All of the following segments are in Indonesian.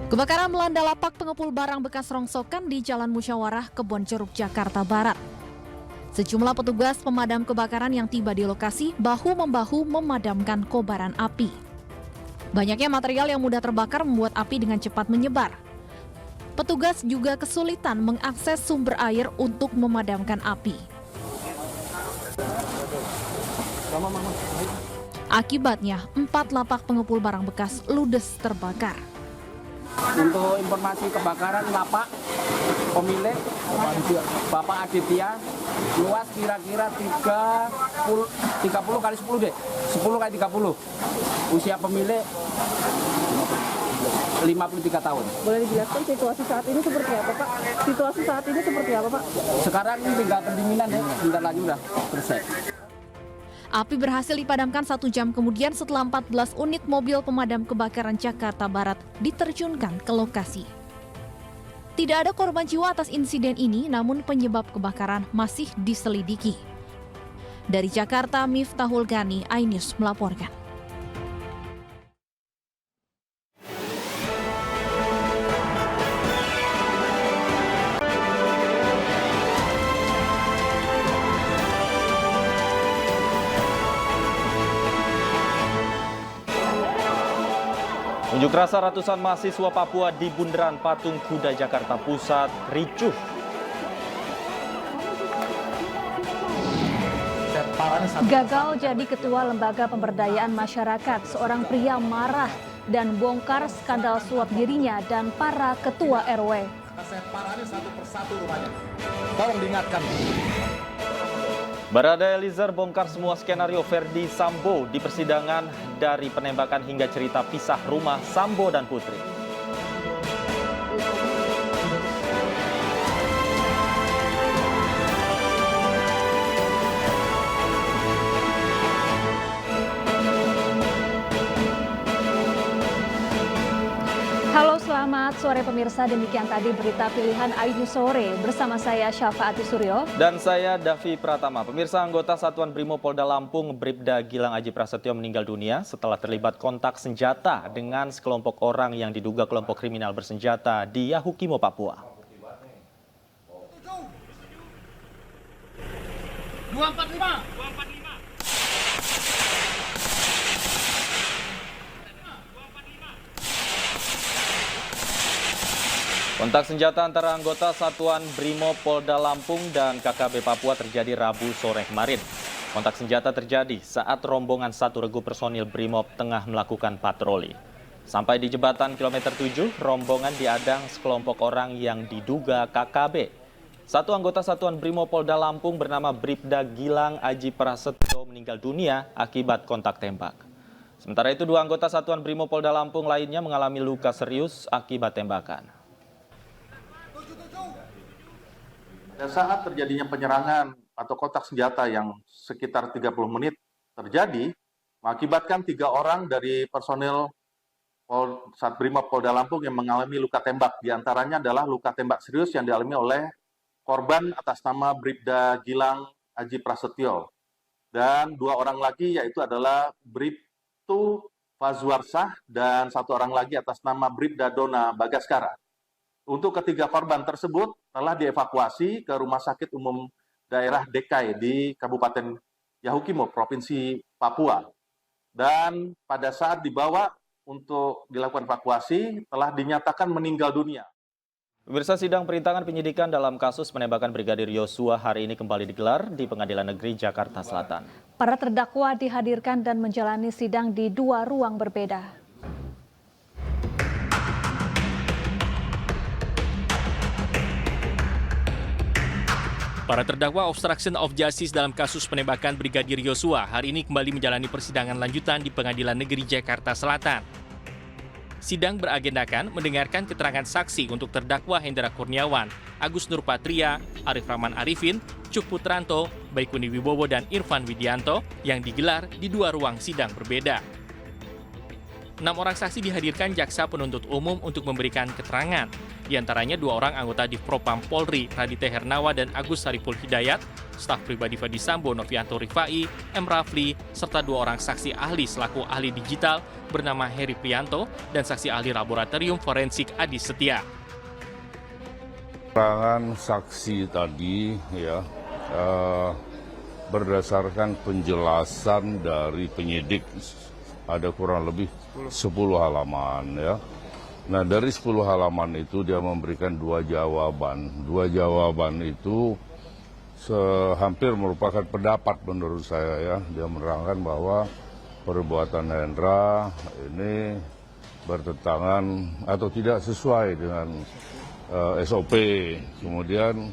Kebakaran melanda lapak pengepul barang bekas rongsokan di Jalan Musyawarah, Kebonjeruk, Jakarta Barat. Sejumlah petugas pemadam kebakaran yang tiba di lokasi bahu-membahu memadamkan kobaran api. Banyaknya material yang mudah terbakar membuat api dengan cepat menyebar. Petugas juga kesulitan mengakses sumber air untuk memadamkan api. Akibatnya, 4 lapak pengepul barang bekas ludes terbakar. Untuk informasi kebakaran lapak pemilik Bapak Aditya, luas kira-kira 30 kali 10 deh, 10 kali 30. Usia pemilik 53 tahun. Boleh dijelaskan situasi saat ini seperti apa, Pak? Situasi saat ini seperti apa, Pak? Sekarang tinggal pendinginan ya, bentar lagi udah selesai. Api berhasil dipadamkan 1 jam kemudian setelah 14 unit mobil pemadam kebakaran Jakarta Barat diterjunkan ke lokasi. Tidak ada korban jiwa atas insiden ini, namun penyebab kebakaran masih diselidiki. Dari Jakarta, Miftahul Ghani, iNews melaporkan. Unjuk rasa ratusan mahasiswa Papua di Bundaran Patung Kuda Jakarta Pusat ricuh. Gagal jadi ketua lembaga pemberdayaan masyarakat, seorang pria marah dan bongkar skandal suap dirinya dan para ketua RW. Separannya satu persatu rumahnya. Tolong diingatkan. Barada Eliezer bongkar semua skenario Verdi Sambo di persidangan dari penembakan hingga cerita pisah rumah Sambo dan Putri. Halo, selamat sore pemirsa. Demikian tadi berita pilihan iNews Sore bersama saya Syafaati Suryo. Dan saya Davi Pratama. Pemirsa, anggota Satuan Brimo Polda Lampung Bribda Gilang Aji Prasetyo meninggal dunia setelah terlibat kontak senjata dengan sekelompok orang yang diduga kelompok kriminal bersenjata di Yahukimo, Papua. 245. Kontak senjata antara anggota Satuan Brimo Polda Lampung dan KKB Papua terjadi Rabu sore kemarin. Kontak senjata terjadi saat rombongan 1 regu personil Brimob tengah melakukan patroli. Sampai di jembatan kilometer 7, rombongan diadang sekelompok orang yang diduga KKB. Satu anggota Satuan Brimo Polda Lampung bernama Bribda Gilang Aji Prasetyo meninggal dunia akibat kontak tembak. Sementara itu 2 anggota Satuan Brimo Polda Lampung lainnya mengalami luka serius akibat tembakan. Pada saat terjadinya penyerangan atau kontak senjata yang sekitar 30 menit terjadi, mengakibatkan 3 orang dari personil Satbrimob Polda Lampung yang mengalami luka tembak. Di antaranya adalah luka tembak serius yang dialami oleh korban atas nama Bribda Gilang Aji Prasetyo. Dan 2 orang lagi yaitu adalah Bribtu Fazwarsah dan 1 orang lagi atas nama Bribda Dona Bagaskara. Untuk ketiga korban tersebut telah dievakuasi ke Rumah Sakit Umum Daerah DKI di Kabupaten Yahukimo, Provinsi Papua. Dan pada saat dibawa untuk dilakukan evakuasi telah dinyatakan meninggal dunia. Pemirsa, sidang perintangan penyidikan dalam kasus penembakan Brigadir Yosua hari ini kembali digelar di Pengadilan Negeri Jakarta Selatan. Para terdakwa dihadirkan dan menjalani sidang di 2 ruang berbeda. Para terdakwa obstruction of justice dalam kasus penembakan Brigadir Yosua hari ini kembali menjalani persidangan lanjutan di Pengadilan Negeri Jakarta Selatan. Sidang beragendakan mendengarkan keterangan saksi untuk terdakwa Hendra Kurniawan, Agus Nurpatria, Arif Rahman Arifin, Cuk Putranto, Baikuni Wibowo, dan Irfan Widianto yang digelar di 2 ruang sidang berbeda. 6 orang saksi dihadirkan jaksa penuntut umum untuk memberikan keterangan. Di antaranya 2 orang anggota Divpropam Polri, Raditya Hernawa dan Agus Saripul Hidayat, staf pribadi Ferdi Sambo, Novianto Rifai, M. Rafli, serta 2 orang saksi ahli selaku ahli digital bernama Heri Prianto dan saksi ahli laboratorium forensik Adi Setia. Keterangan saksi tadi ya berdasarkan penjelasan dari penyidik ada kurang lebih 10 halaman ya. Nah dari 10 halaman itu dia memberikan 2 jawaban. 2 jawaban itu hampir merupakan pendapat menurut saya ya. Dia menerangkan bahwa perbuatan Hendra ini bertentangan atau tidak sesuai dengan SOP. Kemudian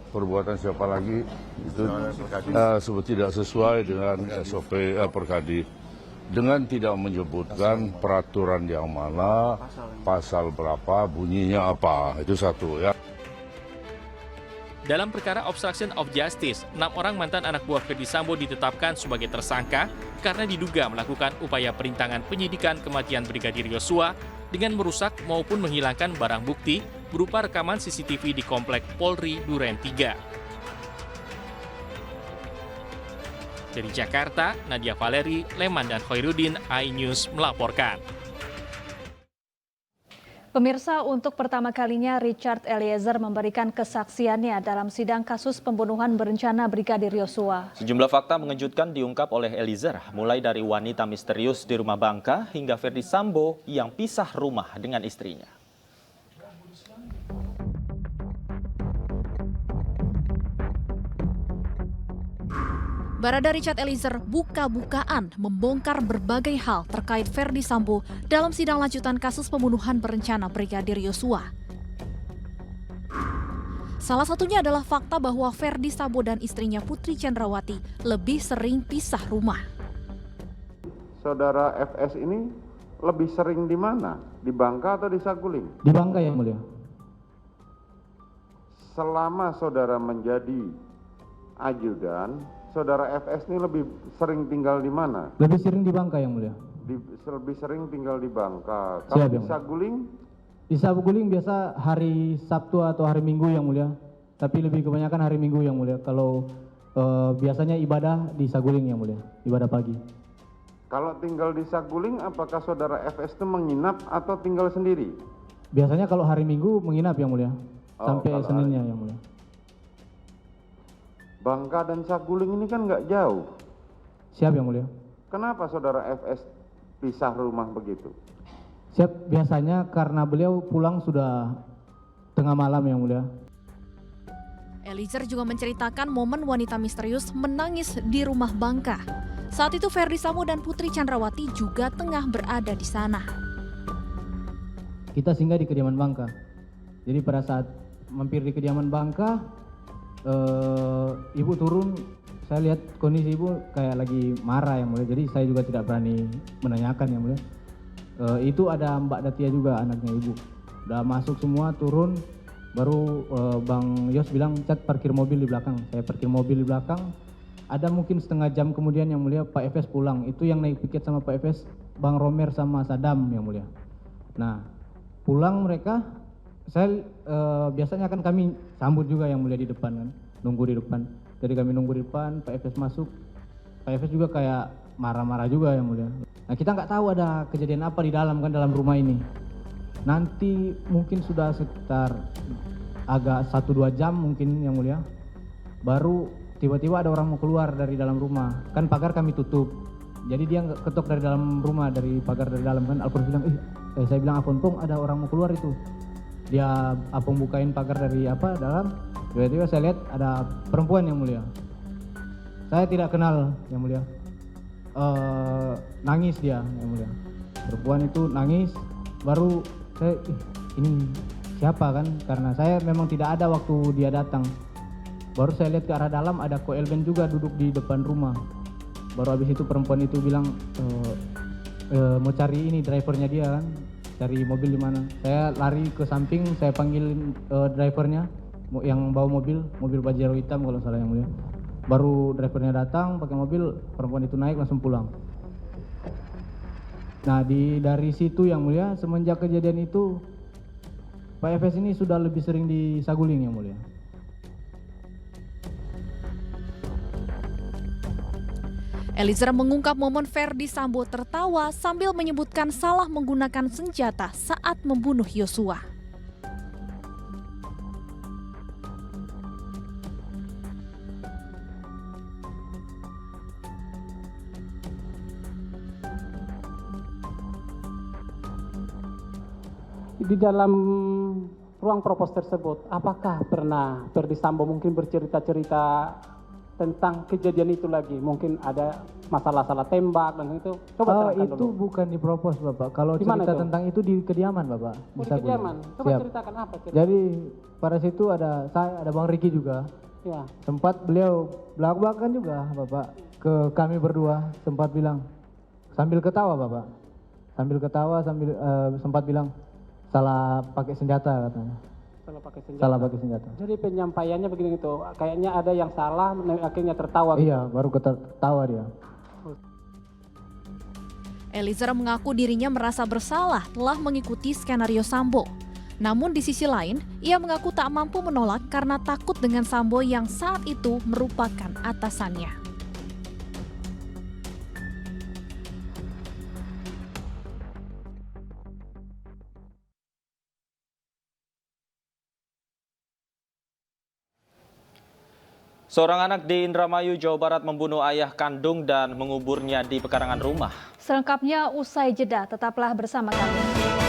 perbuatan siapa lagi itu tidak sesuai dengan SOP Perkadi. Dengan tidak menyebutkan peraturan yang mana, pasal berapa, bunyinya apa. Itu satu ya. Dalam perkara obstruction of justice, 6 orang mantan anak buah Ferdi Sambo ditetapkan sebagai tersangka karena diduga melakukan upaya perintangan penyidikan kematian Brigadir Yosua dengan merusak maupun menghilangkan barang bukti berupa rekaman CCTV di Komplek Polri Duren 3. Dari Jakarta, Nadia Valeri, Leman, dan Khairuddin, iNews melaporkan. Pemirsa, untuk pertama kalinya Richard Eliezer memberikan kesaksiannya dalam sidang kasus pembunuhan berencana Brigadir Yosua. Sejumlah fakta mengejutkan diungkap oleh Eliezer, mulai dari wanita misterius di rumah Bangka hingga Ferdi Sambo yang pisah rumah dengan istrinya. Barada Richard Eliezer buka-bukaan membongkar berbagai hal terkait Ferdi Sambo dalam sidang lanjutan kasus pembunuhan berencana Brigadir Yosua. Salah satunya adalah fakta bahwa Ferdi Sambo dan istrinya Putri Chandrawati lebih sering pisah rumah. Saudara FS ini lebih sering di mana? Di Bangka atau di Saguling? Di Bangka yang mulia. Selama saudara menjadi ajudan, saudara FS ini lebih sering tinggal di mana? Lebih sering di Bangka yang mulia. Lebih sering tinggal di Bangka. Kalau di Saguling? Di Saguling biasa hari Sabtu atau hari Minggu yang mulia. Tapi lebih kebanyakan hari Minggu yang mulia. Kalau biasanya ibadah di Saguling yang mulia, ibadah pagi. Kalau tinggal di Saguling, apakah saudara FS itu menginap atau tinggal sendiri? Biasanya kalau hari Minggu menginap yang mulia, sampai Seninnya yang mulia. Bangka dan Saguling ini kan nggak jauh. Siap yang mulia. Kenapa saudara FS pisah rumah begitu? Siap, biasanya karena beliau pulang sudah tengah malam yang mulia. Eliezer juga menceritakan momen wanita misterius menangis di rumah Bangka. Saat itu Ferdi Sambo dan Putri Chandrawati juga tengah berada di sana. Kita singgah di kediaman Bangka. Jadi pada saat mampir di kediaman Bangka, ibu turun, saya lihat kondisi ibu kayak lagi marah yang mulia. Jadi saya juga tidak berani menanyakan yang mulia. Itu ada Mbak Datia juga, anaknya ibu. Udah masuk semua, turun. Baru Bang Yos bilang, "Cat, parkir mobil di belakang." Saya parkir mobil di belakang. Ada mungkin setengah jam kemudian yang mulia Pak Efes pulang. Itu yang naik piket sama Pak Efes, Bang Romer sama Sadam yang mulia. Nah, pulang mereka, saya biasanya kan kami sambut juga yang mulia di depan kan, nunggu di depan. Jadi kami nunggu di depan, Pak Efes masuk. Pak Efes juga kayak marah-marah juga yang mulia. Nah, kita nggak tahu ada kejadian apa di dalam kan, dalam rumah ini. Nanti mungkin sudah sekitar agak 1-2 jam mungkin yang mulia, baru tiba-tiba ada orang mau keluar dari dalam rumah. Kan pagar kami tutup, jadi dia ketok dari dalam rumah, dari pagar dari dalam kan. Alpon bilang, saya bilang, Apon, ada orang mau keluar itu. Dia Apon bukain pagar dari dalam, tiba-tiba saya lihat ada perempuan yang mulia. Saya tidak kenal yang mulia. Nangis dia yang mulia. Perempuan itu nangis, baru saya, ini siapa kan? Karena saya memang tidak ada waktu dia datang. Baru saya lihat ke arah dalam, ada Ko Elben juga duduk di depan rumah. Baru habis itu perempuan itu bilang, mau cari ini drivernya dia kan, cari mobil di mana. Saya lari ke samping, saya panggil drivernya yang bawa mobil Pajero hitam kalau salah yang mulia. Baru drivernya datang pakai mobil, perempuan itu naik langsung pulang. Nah, dari situ yang mulia, semenjak kejadian itu, Pak FS ini sudah lebih sering disaguling yang mulia. Eliezer mengungkap momen Verdi Sambo tertawa sambil menyebutkan salah menggunakan senjata saat membunuh Yosua. Di dalam ruang propos tersebut, apakah pernah Verdi Sambo mungkin bercerita-cerita tentang kejadian itu lagi? Mungkin ada masalah salah tembak dan itu. Coba terangkan itu dulu. bukan dipropos, Bapak. Kalau Di mana cerita itu? tentang itu di kediaman, Bapak. Di kediaman. Coba Siap. ceritakan apa cerita. Jadi pada situ ada saya, ada Bang Riki juga. Ya. Sempat beliau belak-belakan juga, Bapak, ke kami berdua. Sempat bilang sambil ketawa, Bapak. Sambil ketawa sempat bilang salah pakai senjata katanya. Salah pakai senjata. Jadi penyampaiannya begini itu, kayaknya ada yang salah, akhirnya tertawa. Iya, baru ketawa dia. Eliezer mengaku dirinya merasa bersalah telah mengikuti skenario Sambo. Namun di sisi lain, ia mengaku tak mampu menolak karena takut dengan Sambo yang saat itu merupakan atasannya. Seorang anak di Indramayu, Jawa Barat membunuh ayah kandung dan menguburnya di pekarangan rumah. Selengkapnya usai jeda, tetaplah bersama kami.